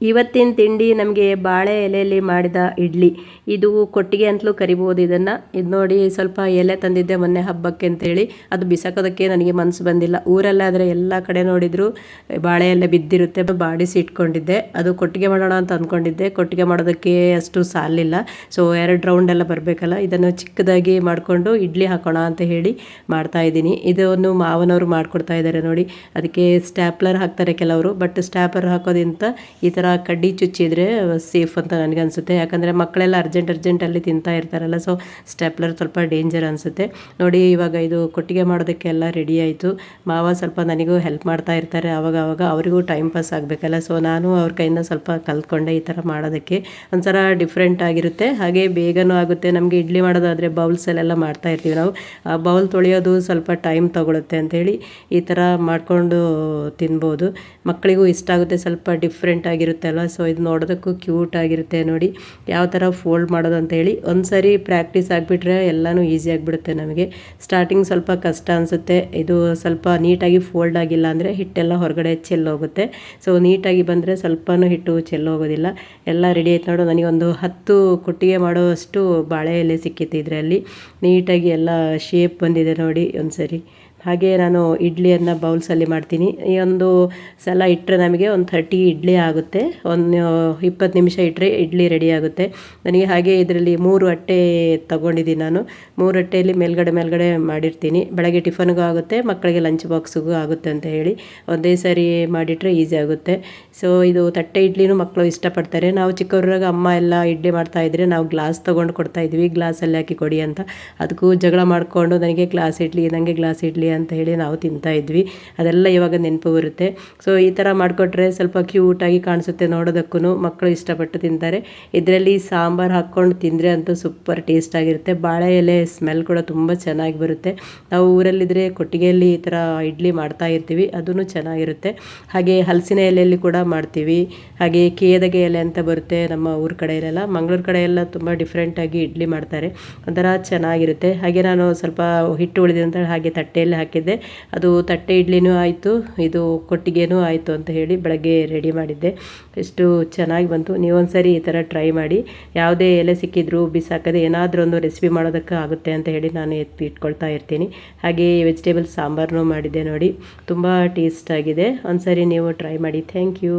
ಇವತ್ತಿನ ತಿಂಡಿ ನಮಗೆ ಬಾಳೆ ಎಲೆಯಲ್ಲಿ ಮಾಡಿದ ಇಡ್ಲಿ. ಇದು ಕೊಟ್ಟಿಗೆ ಅಂತಲೂ ಕರಿಬೋದು ಇದನ್ನು. ಇದು ನೋಡಿ, ಸ್ವಲ್ಪ ಎಲೆ ತಂದಿದ್ದೆ ಮೊನ್ನೆ ಹಬ್ಬಕ್ಕೆ ಅಂತೇಳಿ. ಅದು ಬಿಸಾಕೋದಕ್ಕೆ ನನಗೆ ಮನಸ್ಸು ಬಂದಿಲ್ಲ. ಊರಲ್ಲಾದರೆ ಎಲ್ಲ ಕಡೆ ನೋಡಿದ್ರು ಬಾಳೆ ಎಲೆ ಬಿದ್ದಿರುತ್ತೆ, ಬಾಡಿಸಿ ಇಟ್ಕೊಂಡಿದ್ದೆ. ಅದು ಕೊಟ್ಟಿಗೆ ಮಾಡೋಣ ಅಂತ ಅಂದ್ಕೊಂಡಿದ್ದೆ. ಕೊಟ್ಟಿಗೆ ಮಾಡೋದಕ್ಕೆ ಅಷ್ಟು ಸಾಲಿಲ್ಲ. ಸೊ 2 ರೌಂಡ್ ಎಲ್ಲ ಬರಬೇಕಲ್ಲ, ಇದನ್ನು ಚಿಕ್ಕದಾಗಿ ಮಾಡಿಕೊಂಡು ಇಡ್ಲಿ ಹಾಕೋಣ ಅಂತ ಹೇಳಿ ಮಾಡ್ತಾಯಿದ್ದೀನಿ. ಇದನ್ನು ಮಾವನವರು ಮಾಡಿಕೊಡ್ತಾ ಇದ್ದಾರೆ ನೋಡಿ. ಅದಕ್ಕೆ ಸ್ಟ್ಯಾಪ್ಲರ್ ಹಾಕ್ತಾರೆ ಕೆಲವರು, ಬಟ್ ಸ್ಟ್ಯಾಪ್ಲರ್ ಹಾಕೋದಿಂತ ಈ ಥರ ಕಡ್ಡಿ ಚುಚ್ಚಿದ್ರೆ ಸೇಫ್ ಅಂತ ನನಗನ್ಸುತ್ತೆ. ಯಾಕಂದರೆ ಮಕ್ಕಳೆಲ್ಲ ಅರ್ಜೆಂಟಲ್ಲಿ ತಿಂತಾ ಇರ್ತಾರಲ್ಲ, ಸೊ ಸ್ಟೆಪ್ಲರ್ ಸ್ವಲ್ಪ ಡೇಂಜರ್ ಅನಿಸುತ್ತೆ ನೋಡಿ. ಇವಾಗ ಇದು ಕೊಟ್ಟಿಗೆ ಮಾಡೋದಕ್ಕೆ ಎಲ್ಲ ರೆಡಿ ಆಯಿತು. ಮಾವ ಸ್ವಲ್ಪ ನನಗೂ ಹೆಲ್ಪ್ ಮಾಡ್ತಾ ಇರ್ತಾರೆ ಆವಾಗ ಅವರಿಗೂ ಟೈಮ್ ಪಾಸ್ ಆಗಬೇಕಲ್ಲ. ಸೊ ನಾನು ಅವ್ರ ಕೈಯಿಂದ ಸ್ವಲ್ಪ ಕಲ್ತ್ಕೊಂಡೆ ಈ ಥರ ಮಾಡೋದಕ್ಕೆ. ಒಂಥರ ಡಿಫ್ರೆಂಟ್ ಆಗಿರುತ್ತೆ, ಹಾಗೆ ಬೇಗನೂ ಆಗುತ್ತೆ. ನಮಗೆ ಇಡ್ಲಿ ಮಾಡೋದಾದರೆ ಬೌಲ್ಸಲ್ಲೆಲ್ಲ ಮಾಡ್ತಾ ಇರ್ತೀವಿ ನಾವು. ಆ ಬೌಲ್ ತೊಳೆಯೋದು ಸ್ವಲ್ಪ ಟೈಮ್ ತೊಗೊಳುತ್ತೆ ಅಂಥೇಳಿ ಈ ಥರ ಮಾಡಿಕೊಂಡು ತಿನ್ಬೋದು. ಮಕ್ಕಳಿಗೂ ಇಷ್ಟ ಆಗುತ್ತೆ, ಸ್ವಲ್ಪ ಡಿಫ್ರೆಂಟ್ ಆಗಿರುತ್ತೆ ಅಲ್ವ. ಸೊ ಇದು ನೋಡೋದಕ್ಕೂ ಕ್ಯೂಟ್ ಆಗಿರುತ್ತೆ ನೋಡಿ, ಯಾವ ಥರ ಫೋಲ್ಡ್ ಮಾಡೋದು ಅಂತೇಳಿ. ಒಂದು ಸರಿ ಪ್ರಾಕ್ಟೀಸ್ ಆಗಿಬಿಟ್ರೆ ಎಲ್ಲನೂ ಈಸಿ ಆಗಿಬಿಡುತ್ತೆ ನಮಗೆ. ಸ್ಟಾರ್ಟಿಂಗ್ ಸ್ವಲ್ಪ ಕಷ್ಟ ಅನಿಸುತ್ತೆ. ಇದು ಸ್ವಲ್ಪ ನೀಟಾಗಿ ಫೋಲ್ಡ್ ಆಗಿಲ್ಲ ಅಂದರೆ ಹಿಟ್ಟೆಲ್ಲ ಹೊರಗಡೆ ಚೆಲ್ಲೋಗುತ್ತೆ. ಸೊ ನೀಟಾಗಿ ಬಂದರೆ ಸ್ವಲ್ಪನೂ ಹಿಟ್ಟು ಚೆಲ್ಲೋಗೋದಿಲ್ಲ. ಎಲ್ಲ ರೆಡಿ ಆಯ್ತು ನೋಡು. ನನಗೊಂದು 10 ಕೊಟ್ಟಿಗೆ ಮಾಡೋವಷ್ಟು ಬಾಳೆ ಎಲೆ ಸಿಕ್ಕಿತ್ತು ಇದರಲ್ಲಿ. ನೀಟಾಗಿ ಎಲ್ಲ ಶೇಪ್ ಬಂದಿದೆ ನೋಡಿ ಒಂದು ಸರಿ. ಹಾಗೆ ನಾನು ಇಡ್ಲಿಯನ್ನು ಬೌಲ್ಸಲ್ಲಿ ಮಾಡ್ತೀನಿ. ಈ ಒಂದು ಸಲ ಇಟ್ಟರೆ ನಮಗೆ ಒಂದು 30 ಇಡ್ಲಿ ಆಗುತ್ತೆ. ಒಂದು 20 ನಿಮಿಷ ಇಟ್ಟರೆ ಇಡ್ಲಿ ರೆಡಿ ಆಗುತ್ತೆ ನನಗೆ. ಹಾಗೆ ಇದರಲ್ಲಿ 3 ಅಟ್ಟೆ ತೊಗೊಂಡಿದ್ದೀನಿ ನಾನು. 3 ಅಟ್ಟೆಯಲ್ಲಿ ಮೇಲ್ಗಡೆ ಮಾಡಿರ್ತೀನಿ. ಬೆಳಗ್ಗೆ ಟಿಫನ್ಗೂ ಆಗುತ್ತೆ, ಮಕ್ಕಳಿಗೆ ಲಂಚ್ ಬಾಕ್ಸಿಗೂ ಆಗುತ್ತೆ ಅಂತ ಹೇಳಿ ಒಂದೇ ಸಾರಿ ಮಾಡಿಟ್ರೆ ಈಸಿ ಆಗುತ್ತೆ. ಸೊ ಇದು ತಟ್ಟೆ ಇಡ್ಲಿನೂ ಮಕ್ಕಳು ಇಷ್ಟಪಡ್ತಾರೆ. ನಾವು ಚಿಕ್ಕವರಾಗ ಅಮ್ಮ ಎಲ್ಲ ಇಡ್ಲಿ ಮಾಡ್ತಾಯಿದ್ರೆ ನಾವು ಗ್ಲಾಸ್ ತೊಗೊಂಡು ಕೊಡ್ತಾಯಿದ್ವಿ, ಗ್ಲಾಸಲ್ಲಿ ಹಾಕಿ ಕೊಡಿ ಅಂತ. ಅದಕ್ಕೂ ಜಗಳ ಮಾಡಿಕೊಂಡು ನನಗೆ ಗ್ಲಾಸ್ ಇಡ್ಲಿ, ನನಗೆ ಗ್ಲಾಸ್ ಇಡ್ಲಿ ಅಂತ ಹೇಳಿ ನಾವು ತಿಂತಾಯಿದ್ವಿ. ಅದೆಲ್ಲ ಇವಾಗ ನೆನಪು ಬರುತ್ತೆ. ಸೊ ಈ ಥರ ಮಾಡಿಕೊಟ್ರೆ ಸ್ವಲ್ಪ ಕ್ಯೂಟಾಗಿ ಕಾಣಿಸುತ್ತೆ ನೋಡೋದಕ್ಕೂ, ಮಕ್ಕಳು ಇಷ್ಟಪಟ್ಟು ತಿಂತಾರೆ. ಇದರಲ್ಲಿ ಸಾಂಬಾರು ಹಾಕ್ಕೊಂಡು ತಿಂದರೆ ಅಂತೂ ಸೂಪರ್ ಟೇಸ್ಟ್ ಆಗಿರುತ್ತೆ. ಬಾಳೆ ಎಲೆ ಸ್ಮೆಲ್ ಕೂಡ ತುಂಬ ಚೆನ್ನಾಗಿ ಬರುತ್ತೆ. ನಾವು ಊರಲ್ಲಿದ್ದರೆ ಕೊಟ್ಟಿಗೆಯಲ್ಲಿ ಈ ಥರ ಇಡ್ಲಿ ಮಾಡ್ತಾ ಇರ್ತೀವಿ, ಅದೂ ಚೆನ್ನಾಗಿರುತ್ತೆ. ಹಾಗೆ ಹಲಸಿನ ಎಲೆಯಲ್ಲಿ ಕೂಡ ಮಾಡ್ತೀವಿ. ಹಾಗೆ ಕೇದಗೆ ಎಲೆ ಅಂತ ಬರುತ್ತೆ ನಮ್ಮ ಊರ ಕಡೆಯಲ್ಲೆಲ್ಲ. ಮಂಗಳೂರು ಕಡೆ ಎಲ್ಲ ತುಂಬ ಡಿಫ್ರೆಂಟಾಗಿ ಇಡ್ಲಿ ಮಾಡ್ತಾರೆ, ಒಂಥರ ಚೆನ್ನಾಗಿರುತ್ತೆ. ಹಾಗೆ ನಾನು ಸ್ವಲ್ಪ ಹಿಟ್ಟು ಉಳಿದಿದೆ ಅಂತ ಹಾಗೆ ತಟ್ಟೆಯಲ್ಲಿ ಹಾಕಿದ್ದೆ. ಅದು ತಟ್ಟೆ ಇಡ್ಲಿನೂ ಆಯಿತು, ಇದು ಕೊಟ್ಟಿಗೆನೂ ಆಯಿತು ಅಂತ ಹೇಳಿ ಬೆಳಗ್ಗೆ ರೆಡಿ ಮಾಡಿದ್ದೆ. ಎಷ್ಟು ಚೆನ್ನಾಗಿ ಬಂತು. ನೀವೊಂದ್ಸರಿ ಈ ಥರ ಟ್ರೈ ಮಾಡಿ. ಯಾವುದೇ ಎಲೆ ಸಿಕ್ಕಿದ್ರು ಬಿಸಾಕದೆ ಏನಾದರೂ ಒಂದು ರೆಸಿಪಿ ಮಾಡೋದಕ್ಕೆ ಆಗುತ್ತೆ ಅಂತ ಹೇಳಿ ನಾನು ಇಟ್ಕೊಳ್ತಾ ಇರ್ತೀನಿ. ಹಾಗೆ ವೆಜಿಟೇಬಲ್ ಸಾಂಬಾರನ್ನೂ ಮಾಡಿದ್ದೆ ನೋಡಿ, ತುಂಬ ಟೇಸ್ಟ್ ಆಗಿದೆ. ಒಂದ್ಸರಿ ನೀವು ಟ್ರೈ ಮಾಡಿ. Thank you.